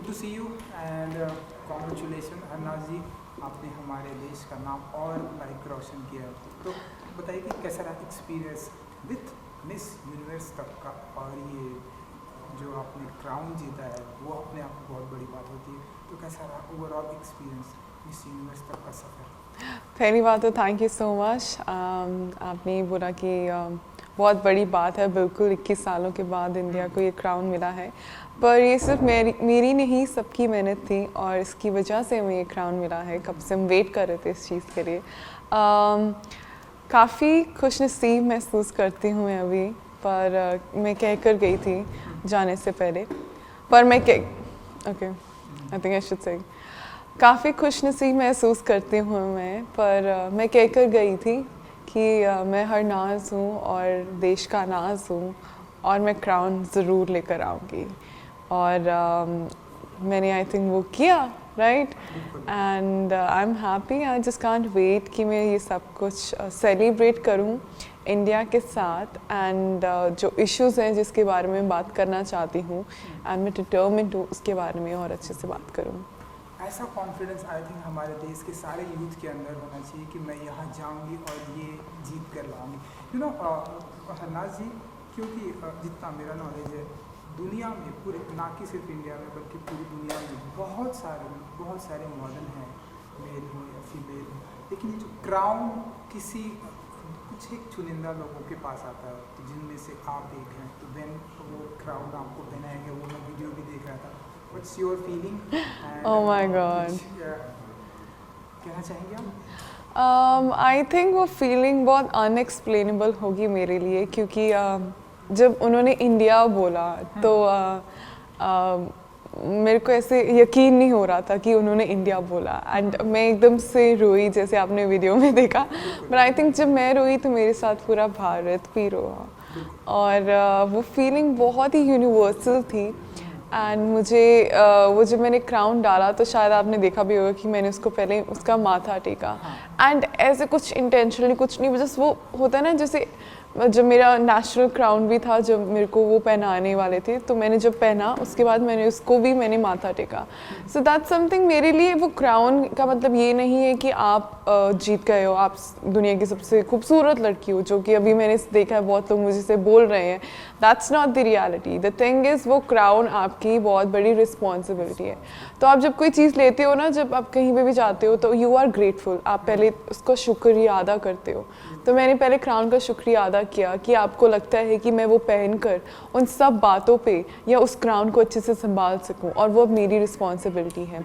Good to see you and congratulation Harnaaz ji, आपने हमारे देश का नाम और लाइक रोशन किया। तो बताइए कि कैसा रहा एक्सपीरियंस विथ मिस यूनिवर्स तक का, और ये जो आपने क्राउन जीता है वो अपने आप में बहुत बड़ी बात होती है। तो कैसा रहा ओवरऑल एक्सपीरियंस मिस यूनिवर्स तक का सफ़र? पहली बात तो थैंक यू सो मच। आपने बोला कि बहुत बड़ी बात है, बिल्कुल 21 सालों के बाद इंडिया को ये क्राउन मिला है, पर ये सिर्फ मेरी नहीं, सबकी मेहनत थी और इसकी वजह से हमें ये क्राउन मिला है। कब से हम वेट कर रहे थे इस चीज़ के लिए। काफ़ी खुशनसीब महसूस करती हूँ मैं अभी, पर मैं कह कर गई थी जाने से पहले, पर मैं okay I think I should say काफ़ी खुशनसीब महसूस करती हूँ मैं, पर मैं कह कर गई थी कि मैं हरनाज हूँ और देश का नाज हूँ और मैं क्राउन ज़रूर लेकर आऊँगी। और मैंने आई थिंक वो किया, right, and I am happy. I just can't wait कि मैं ये सब कुछ सेलिब्रेट करूँ इंडिया के साथ। एंड जो इश्यूज़ हैं जिसके बारे में बात करना चाहती हूँ, एंड मैं डिटर्मिन्ड हूँ उसके बारे में और अच्छे से बात करूँ। ऐसा कॉन्फिडेंस आई थिंक हमारे देश के सारे यूथ के अंदर होना चाहिए कि मैं यहाँ जाऊँगी और ये जीत कर लाऊँगी। यू नो हरनाज जी, क्योंकि जितना मेरा नॉलेज है, दुनिया में पूरे, ना कि सिर्फ इंडिया में बल्कि पूरी दुनिया में बहुत सारे मॉडल हैं, मेल हो या फीमेल हो, लेकिन ये जो क्राउन कुछ एक चुनिंदा लोगों के पास आता है, तो जिनमें से आप एक हैं। तो देन वो क्राउन आपको पहनाया गया, वो मैं वीडियो भी देख रहा था। What's your feeling? Oh my God. कहना चाहेंगे आप? आई थिंक वो फीलिंग बहुत अनएक्सप्लेनेबल होगी मेरे लिए, क्योंकि जब उन्होंने इंडिया बोला तो मेरे को ऐसे यकीन नहीं हो रहा था कि उन्होंने इंडिया बोला, एंड मैं एकदम से रोई, जैसे आपने वीडियो में देखा। बट आई थिंक जब मैं रोई तो मेरे साथ पूरा भारत भी रोआ, और वो फीलिंग बहुत ही यूनिवर्सल थी। एंड मुझे वो जब मैंने क्राउन डाला तो शायद आपने देखा भी होगा कि मैंने उसको पहले उसका माथा टेका, एंड ऐसे कुछ इंटेंशनली कुछ नहीं, जस्ट वो होता है ना, जैसे जब मेरा नेशनल क्राउन भी था, जब मेरे को वो पहनाने वाले थे, तो मैंने जब पहना उसके बाद मैंने माथा टेका। सो दैट समथिंग मेरे लिए। वो क्राउन का मतलब ये नहीं है कि आप जीत गए हो, आप दुनिया की सबसे खूबसूरत लड़की हो, जो कि अभी मैंने देखा है बहुत लोग मुझे से बोल रहे हैं। That's not the reality. The thing is, वो क्राउन आपकी बहुत बड़ी रिस्पॉन्सिबिलिटी है। तो आप जब कोई चीज़ लेते हो ना, जब आप कहीं पे भी जाते हो, तो यू आर ग्रेटफुल, आप पहले उसका शुक्रिया अदा करते हो। तो मैंने पहले क्राउन का शुक्रिया अदा किया कि आपको लगता है कि मैं वो पहनकर उन सब बातों पे या उस क्राउन को अच्छे से संभाल सकूं, और वो अब मेरी रिस्पॉन्सिबिलिटी है।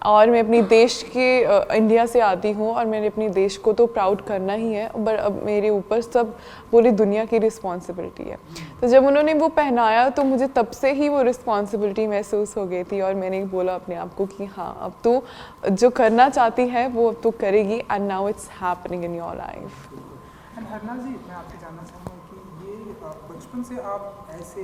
और मैं अपनी देश के इंडिया से आती हूँ, और मैंने अपनी देश को तो प्राउड करना ही है, बट अब मेरे ऊपर सब पूरी दुनिया की रिस्पॉन्सिबिलिटी है। तो जब उन्होंने वो पहनाया तो मुझे तब से ही वो रिस्पॉन्सिबिलिटी महसूस हो गई थी, और मैंने बोला अपने आप को कि हाँ, अब तू जो करना चाहती है वो अब तू करेगी, and now it's happening in your life. Harnaaz ji, मैं आपसे जानना चाहूँगा कि ये बचपन से आप ऐसे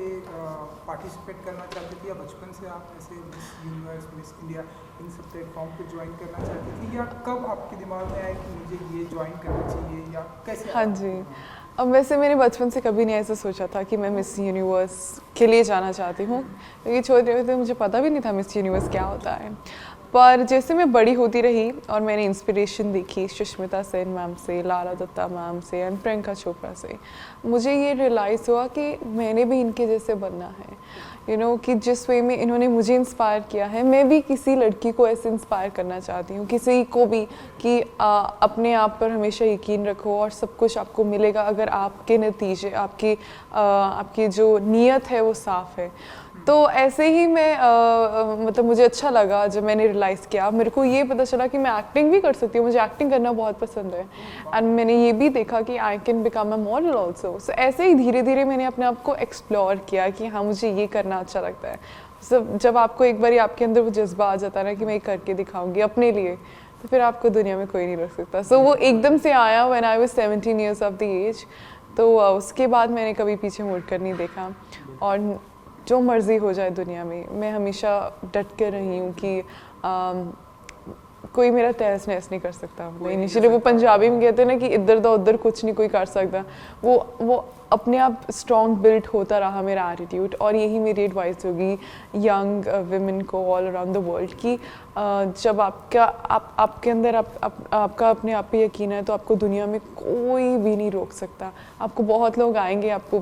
पार्टिसिपेट करना चाहती थी, या बचपन से आप ऐसे मिस यूनिवर्स, मिस इंडिया, इन सब प्लेटफॉर्म पे ज्वाइन करना चाहती थी, या कब आपके दिमाग में आया कि मुझे ये ज्वाइन करना चाहिए, या कैसे? हाँ जी, अब वैसे मैंने बचपन से कभी नहीं ऐसा सोचा था कि मैं मिस यूनिवर्स के लिए जाना चाहती हूँ, क्योंकि छोटे होते मुझे पता भी नहीं था मिस यूनिवर्स क्या होता है। पर जैसे मैं बड़ी होती रही और मैंने इंस्पिरेशन देखी सुष्मिता सेन मैम से, लारा दत्ता मैम से, एंड प्रियंका चोपड़ा से, मुझे ये रियलाइज़ हुआ कि मैंने भी इनके जैसे बनना है। यू नो कि जिस वे में इन्होंने मुझे इंस्पायर किया है, मैं भी किसी लड़की को ऐसे इंस्पायर करना चाहती हूँ, किसी को भी, कि अपने आप पर हमेशा यकीन रखो और सब कुछ आपको मिलेगा अगर आपके नतीजे, आपकी जो नीयत है वो साफ़ है। तो ऐसे ही मैं मतलब मुझे अच्छा लगा जब मैंने रियलाइज़ किया, मेरे को ये पता चला कि मैं एक्टिंग भी कर सकती हूँ, मुझे एक्टिंग करना बहुत पसंद है, एंड मैंने ये भी देखा कि I can become a model also. So ऐसे ही धीरे धीरे मैंने अपने आप को एक्सप्लोर किया कि हाँ, मुझे ये करना अच्छा लगता है। जब आपको एक बार आपके अंदर वो जज्बा आ जाता है ना कि मैं ये करके दिखाऊंगी अपने लिए, तो फिर आपको दुनिया में कोई नहीं रोक सकता। सो वो एकदम से आया when I was 17 years of the age. तो उसके बाद मैंने कभी पीछे मुड़ कर नहीं देखा, और जो मर्ज़ी हो जाए दुनिया में, मैं हमेशा डट कर रही हूँ कि कोई मेरा तहस नहस नहीं कर सकता। इनिशियली वो पंजाबी में कहते हैं ना कि इधर दो उधर कुछ नहीं कोई कर सकता, वो अपने आप स्ट्रॉन्ग बिल्ट होता रहा मेरा एटीट्यूड। और यही मेरी एडवाइस होगी यंग विमेन को ऑल अराउंड द वर्ल्ड कि जब आपके अंदर आपका अपने आप पे यकीन है तो आपको दुनिया में कोई भी नहीं रोक सकता। आपको बहुत लोग आएंगे आपको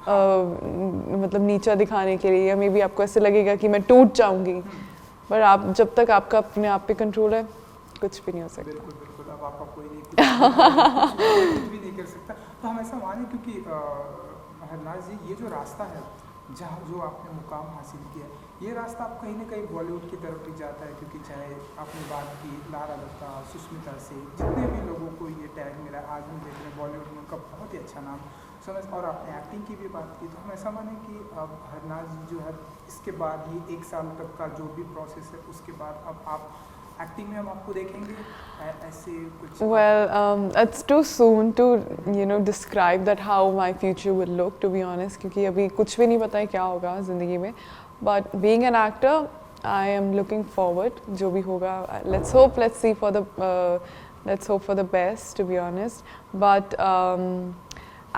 मतलब नीचा दिखाने के लिए, या मे बी आपको ऐसे लगेगा कि मैं टूट जाऊंगी, पर आप जब तक आपका अपने आप पे कंट्रोल है कुछ भी नहीं हो सकता। बिल्कुल बिल्कुल, अब आपका कोई नहीं कुछ भी नहीं कर सकता। तो हम ऐसा माने क्योंकि हरनाज जी ये जो रास्ता है जहाँ जो आपने मुकाम हासिल किया, ये रास्ता आप कहीं ना कहीं बॉलीवुड की तरफ भी जाता है, क्योंकि चाहे आपने बात की लारा दत्ता, सुष्मिता से, जितने भी लोगों को ये टैग मिला, आज हम देख रहे हैं बॉलीवुड में उनका बहुत ही अच्छा नाम समझ। और आपने एक्टिंग की भी बात की, तो हम ऐसा माने कि अब हरनाज जी जो है इसके बाद ये 1 साल तक का जो भी प्रोसेस है उसके बाद अब आप एक्टिंग में हम आपको देखेंगे ऐसे कुछ? Well, it's too soon to describe that how my future will look, to be honest, क्योंकि अभी कुछ भी नहीं पता है क्या होगा ज़िंदगी में। But being an actor, I am looking forward, जो भी होगा, let's hope for the best, to be honest. But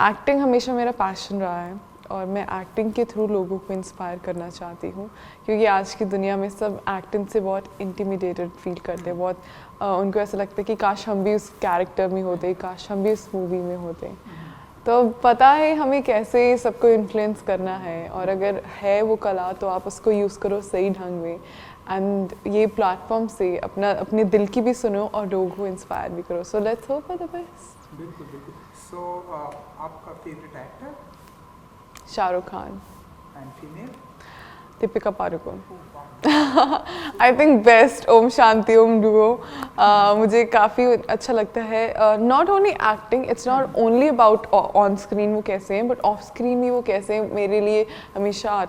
acting हमेशा मेरा पैशन रहा है और मैं एक्टिंग के थ्रू लोगों को इंस्पायर करना चाहती हूँ, क्योंकि आज की दुनिया में सब एक्टिंग से बहुत इंटिमिडेटेड फील करते हैं, बहुत उनको ऐसा लगता है कि काश हम भी उस कैरेक्टर में होते, काश हम भी उस मूवी में होते। तो पता है हमें कैसे सबको इन्फ्लुएंस करना है, और अगर है वो कला तो आप उसको यूज़ करो सही ढंग में, एंड ये प्लेटफॉर्म से अपने दिल की भी सुनो और लोगों को इंस्पायर भी करो। So let's hope for the best. बिल्कुल बिल्कुल। सो आपका favourite actor? Shahrukh Khan. And female? Deepika Padukone. I think best Om Shanti Om duo मुझे काफ़ी अच्छा लगता है। Not only acting, it's not only about on screen वो कैसे हैं, बट ऑफ स्क्रीन भी वो कैसे हैं। मेरे लिए हमेशा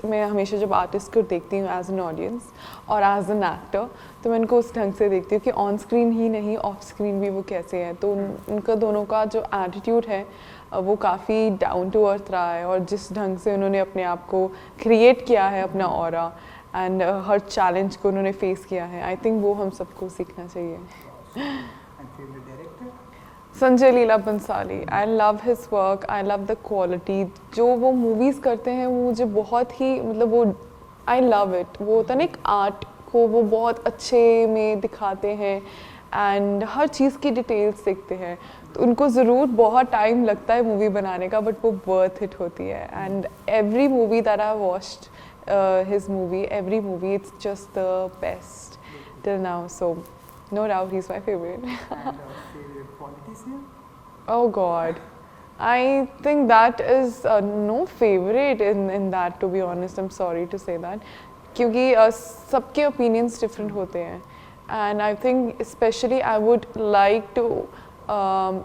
मैं हमेशा जब आर्टिस्ट को देखती हूँ एज एन ऑडियंस और एज एन एक्टर, तो मैं उनको उस ढंग से देखती हूँ कि ऑन स्क्रीन ही नहीं ऑफ स्क्रीन भी वो कैसे हैं। तो उनका दोनों का जो एटीट्यूड है वो काफ़ी डाउन टू अर्थ रहा है, और जिस ढंग से उन्होंने अपने आप को क्रिएट किया है, अपना ऑरा, एंड हर चैलेंज को उन्होंने फेस किया है, आई थिंक वो हम सबको सीखना चाहिए। Sanjay Leela Bhansali, I love his work, I love the quality, जो वो मूवीज़ करते हैं वो मुझे बहुत ही मतलब वो आई लव इट। वो होता है ना एक आर्ट को वो बहुत अच्छे में दिखाते हैं, एंड हर चीज़ की डिटेल्स देखते हैं। तो उनको ज़रूर बहुत टाइम लगता है मूवी बनाने का, बट वो वर्थ इट होती है। And every movie that I watched his movie, every movie, it's just the best till now. So no doubt he's my favorite. And favorite politician? Oh God, I think that is no favorite in that, to be honest. I'm sorry to say that, क्योंकि सबके opinions different होते हैं, and I think especially I would like to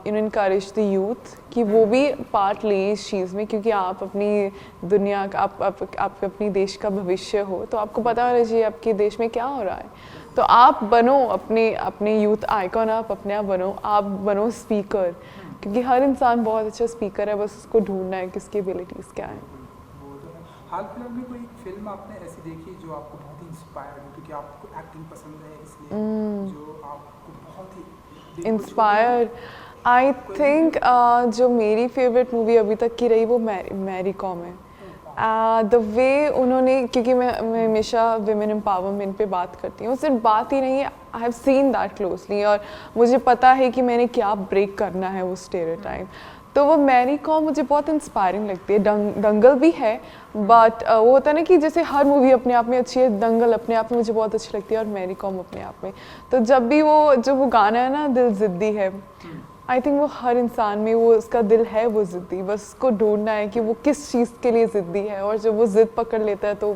encourage the youth कि वो भी part लें इस चीज़ में, क्योंकि आप अपनी दुनिया का आप अपनी देश का भविष्य हो, तो आपको पता होना चाहिए आपके देश में क्या हो रहा है। तो आप बनो अपने यूथ आइकॉन, आप अपने आप बनो स्पीकर, क्योंकि हर इंसान बहुत अच्छा स्पीकर है, बस उसको ढूंढना है किसकी एबिलिटीज़ क्या है। हाल फिलहाल में कोई फिल्म आपने ऐसी देखी जो आपको बहुत ही इंस्पायर हो, क्योंकि आपको एक्टिंग पसंद है इसलिए जो आपको बहुत ही इंस्पायर? आई थिंक जो मेरी फेवरेट मूवी अभी तक की रही वो मैरी कॉम है। द वे उन्होंने, क्योंकि मैं हमेशा विमेन एम्पावरमेंट पे बात करती हूँ, सिर्फ बात ही नहीं है, I have seen that closely, और मुझे पता है कि मैंने क्या ब्रेक करना है वो स्टेरियोटाइप। तो वो मैरी कॉम मुझे बहुत इंस्पायरिंग लगती है। दंगल भी है, बट वो होता है ना कि जैसे हर मूवी अपने आप में अच्छी है, दंगल अपने आप में मुझे बहुत अच्छी लगती है, और मैरी कॉम अपने आप में। तो जब भी वो गाना है ना, दिल ज़िद्दी है, आई थिंक वो हर इंसान में वो उसका दिल है वो ज़िद्दी, बस उसको ढूंढना है कि वो किस चीज़ के लिए ज़िद्दी है, और जब वो ज़िद पकड़ लेता है तो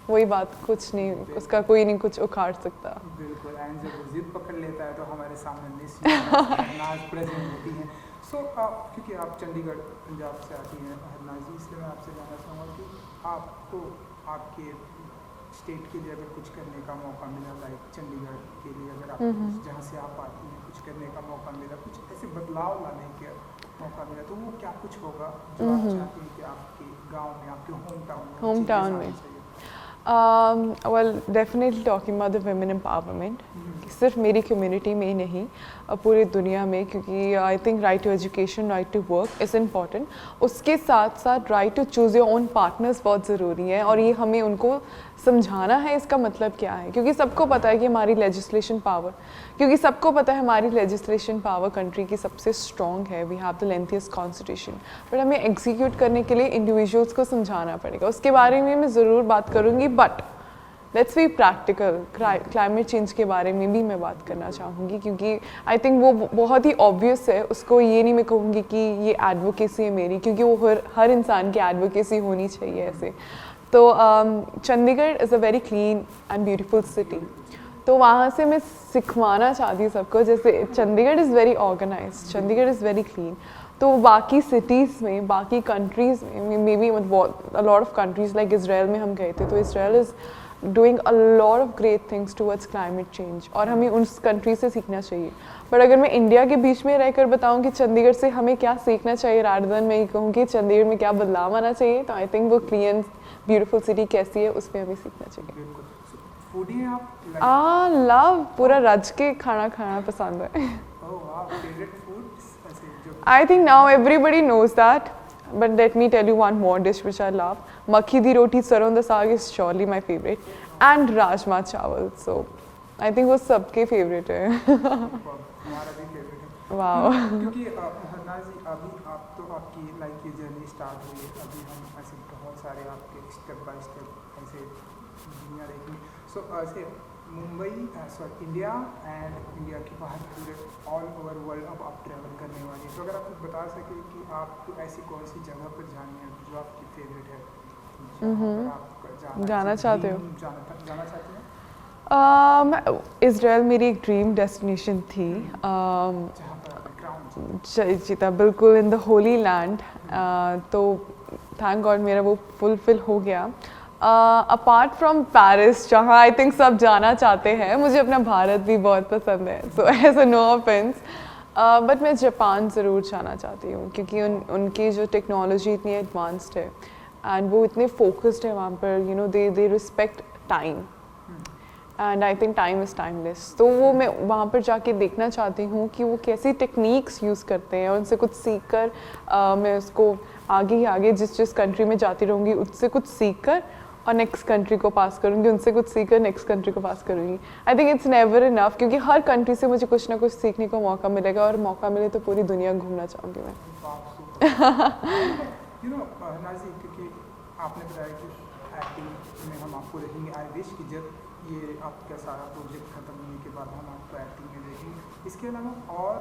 वही बात, कुछ नहीं, उसका कोई नहीं कुछ उखाड़ सकता। बिल्कुल, एंड जब वो ज़िद पकड़ लेता है तो हमारे सामने हरनाज प्रेजेंट होती हैं। सो क्योंकि आप चंडीगढ़ पंजाब से आती हैं हरनाज जी, इसलिए मैं आपसे जानना चाहूँगा कि आपको आपके स्टेट के लिए अगर कुछ करने का मौका मिला, लाइक चंडीगढ़ के लिए अगर आप जहाँ से आप आती हैं कुछ करने का मौका मिला, कुछ ऐसे बदलाव लाने का मौका मिला, तो वो क्या कुछ होगा जो आप चाहती हैं कि आपके गाँव में, आपके होम टाउन में? Well definitely talking about the women empowerment, सिर्फ मेरी कम्युनिटी में ही नहीं पूरी दुनिया में, क्योंकि I think right to education, right to work is important. उसके साथ साथ right to choose your own partners बहुत ज़रूरी है, और ये हमें उनको समझाना है इसका मतलब क्या है, क्योंकि सबको पता है कि हमारी लेजिस्लेशन पावर, कंट्री की सबसे स्ट्रॉन्ग है, we have the lengthiest constitution, but हमें एग्जीक्यूट करने के लिए इंडिविजुअल्स को समझाना पड़ेगा। उसके बारे में मैं ज़रूर बात करूँगी, but let's be practical. Climate change के बारे में भी मैं बात करना चाहूँगी, क्योंकि आई थिंक वो बहुत ही ऑब्वियस है। उसको ये नहीं मैं कहूँगी कि ये एडवोकेसी है मेरी, क्योंकि वो हर इंसान की एडवोकेसी होनी चाहिए ऐसे। तो Chandigarh is a very clean and beautiful city, तो वहाँ से मैं सिखवाना चाहती हूँ सबको, जैसे Chandigarh is very organised, Chandigarh is very clean, तो बाकी सिटीज़ में, बाकी कंट्रीज़ में, may be a lot of countries like Israel में हम गए थे, तो Israel is doing a lot of great things towards climate change, और हमें उस कंट्री से सीखना चाहिए। बट अगर मैं इंडिया के बीच में रहकर बताऊं कि चंडीगढ़ से हमें क्या सीखना चाहिए, रादर देन मैं ये कहूँ कि चंडीगढ़ में क्या बदलाव आना चाहिए, तो आई थिंक वो क्लीन ब्यूटीफुल सिटी कैसी है उस पर हमें सीखना चाहिए। फूडी हैं आप? लव, पूरा रज के खाना खाना पसंद है। I think now everybody knows that, but let me tell you one more dish which I love. Makhi di roti sarson da saag is surely my favorite, and rajma chawal. So I think वो सबके favorite है। हमारा भी favourite है। Wow. क्योंकि हरनाज जी अभी आप तो आपकी लाइफ की जर्नी स्टार्ट हुई है, अभी हम ऐसे बहुत सारे आपके स्टेप बाय स्टेप ऐसे दुनिया देखेंगे। सो ऐसे मुंबई इंडिया एंड इंडिया के बाहर पूरे ऑल ओवर वर्ल्ड अब आप ट्रैवल करने वाली हैं, तो अगर आप कुछ बता सकें कि आप ऐसी कौन सी जगह पर जानी है जो आपकी फेवरेट है, आप जाना चाहते हो? जाना चाहते हैं? इसराइल मेरी एक ड्रीम डेस्टिनेशन थी, जहाँ पर आपने क्राउन जीता बिल्कुल इन द होली लैंड, तो थैंक गॉड मेरा वो फुलफिल हो गया। अपार्ट फ्रॉम पेरिस, जहाँ आई थिंक सब जाना चाहते हैं, मुझे अपना भारत भी बहुत पसंद है, सो ऐसा नो ऑफेंस, बट मैं जापान ज़रूर जाना चाहती हूँ, क्योंकि उनकी जो टेक्नोलॉजी इतनी एडवांस्ड है एंड वो इतने फोकस्ड है वहाँ पर, you know they respect time, and I think time is timeless. तो वो मैं वहाँ पर जाके देखना चाहती हूँ कि वो कैसी टेक्निक्स यूज़ करते हैं, और उनसे कुछ सीख कर मैं उसको आगे ही आगे जिस कंट्री में जाती रहूँगी उससे कुछ सीख कर और नेक्स्ट कंट्री को पास करूँगी, उनसे कुछ सीख कर नेक्स्ट कंट्री को पास करूँगी। I think it's never enough, क्योंकि हर कंट्री से मुझे कुछ ना कुछ सीखने को मौका मिलेगा, और मौका मिले तो पूरी दुनिया घूमना चाहूँगी मैं। यू नो नाजी, क्योंकि आपने बताया कि एक्टिंग में हम आपको देखेंगे, आई विश कि जब ये आपका सारा प्रोजेक्ट खत्म होने के बाद हम आपको एक्टिंग में देखेंगे। इसके अलावा और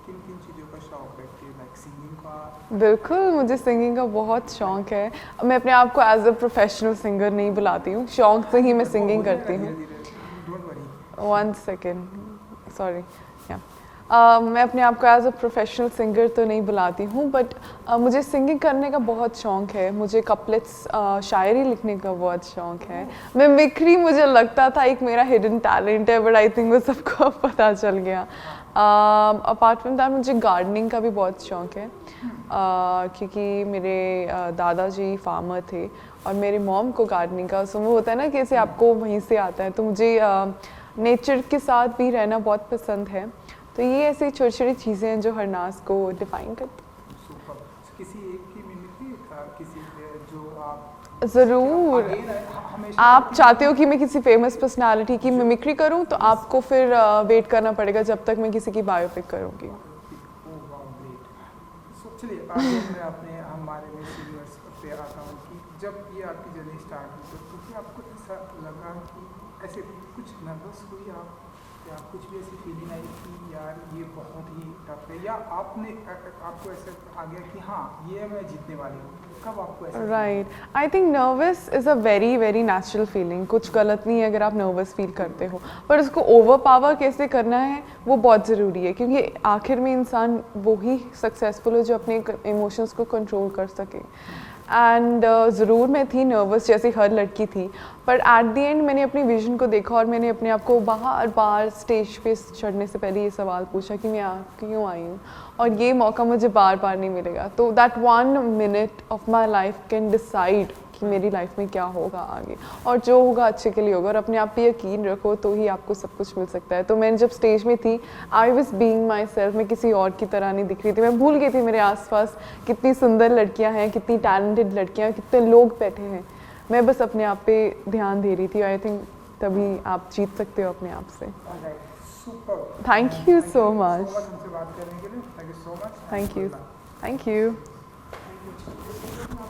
किन किन चीज़ों का शौक है, लाइक सिंगिंग का? बिल्कुल, मुझे सिंगिंग का बहुत शौक है। मैं अपने आप को एज अ प्रोफेशनल सिंगर नहीं बुलाती हूँ, शौक से ही मैं सिंगिंग करती हूँ। One second, sorry. मैं अपने आप को एज अ प्रोफेशनल सिंगर तो नहीं बुलाती हूँ, बट मुझे सिंगिंग करने का बहुत शौक़ है। मुझे कपलेट्स शायरी लिखने का बहुत शौक़ है। मिमिक्री मुझे लगता था एक मेरा हिडन टैलेंट है, बट आई थिंक वो सबको पता चल गया। अपार्ट फ्रॉम दैट मुझे गार्डनिंग का भी बहुत शौक़ है, क्योंकि मेरे दादाजी फार्मर थे और मेरी मॉम को गार्डनिंग का वो होता है ना, कैसे आपको वहीं से आता है, तो मुझे नेचर के साथ भी रहना बहुत पसंद है। तो ये ऐसी छोटी छोटी चीज़ें हैं जो हरनाज को डिफाइन करती हैं। किसी एक की मिमिक्री, किसी जो आप ज़रूर, आप चाहते हो कि मैं किसी फेमस पर्सनालिटी की मिमिक्री करूं, तो आपको फिर वेट करना पड़ेगा जब तक मैं किसी की बायोपिक करूंगी। चलिए मैं अपने हमारे में सीनियर्स पे आता हूँ कि जब ये आपकी जर्नी स्टार्ट हुई तो क्या आपको ऐसा लगा कि ऐसे कुछ नर्वस हुई आप, या कुछ भी ऐसी फीलिंग आई कि यार ये बहुत ही टफ है, या आपको ऐसा आ गया कि हाँ ये मैं जीतने वाली हूँ? कब आपको ऐसा? Right, I think nervous is a very very natural feeling. कुछ गलत नहीं है अगर आप नर्वस फील करते हो, पर उसको ओवर पावर कैसे करना है वो बहुत ज़रूरी है, क्योंकि आखिर में इंसान वो ही सक्सेसफुल हो जो अपने इमोशंस को कंट्रोल कर सके। एंड ज़रूर मैं थी नर्वस, जैसे हर लड़की थी, पर एट द एंड मैंने अपनी विजन को देखा और मैंने अपने आप को बार बार स्टेज पे चढ़ने से पहले ये सवाल पूछा कि मैं क्यों आई हूँ, और ये मौका मुझे बार बार नहीं मिलेगा। तो that 1 minute of my life can decide कि मेरी लाइफ में क्या होगा आगे, और जो होगा अच्छे के लिए होगा, और अपने आप पे यकीन रखो तो ही आपको सब कुछ मिल सकता है। तो मैं जब स्टेज में थी, I was being my self, मैं किसी और की तरह नहीं दिख रही थी, मैं भूल गई थी मेरे आसपास कितनी सुंदर लड़कियां हैं, कितनी टैलेंटेड लड़कियां, कितने लोग बैठे हैं, मैं बस अपने आप पे ध्यान दे रही थी। आई थिंक तभी आप जीत सकते हो अपने आप से। Super, thank you so much, हमसे बात करने के लिए, thank you so much, thank you, thank you. Thank you.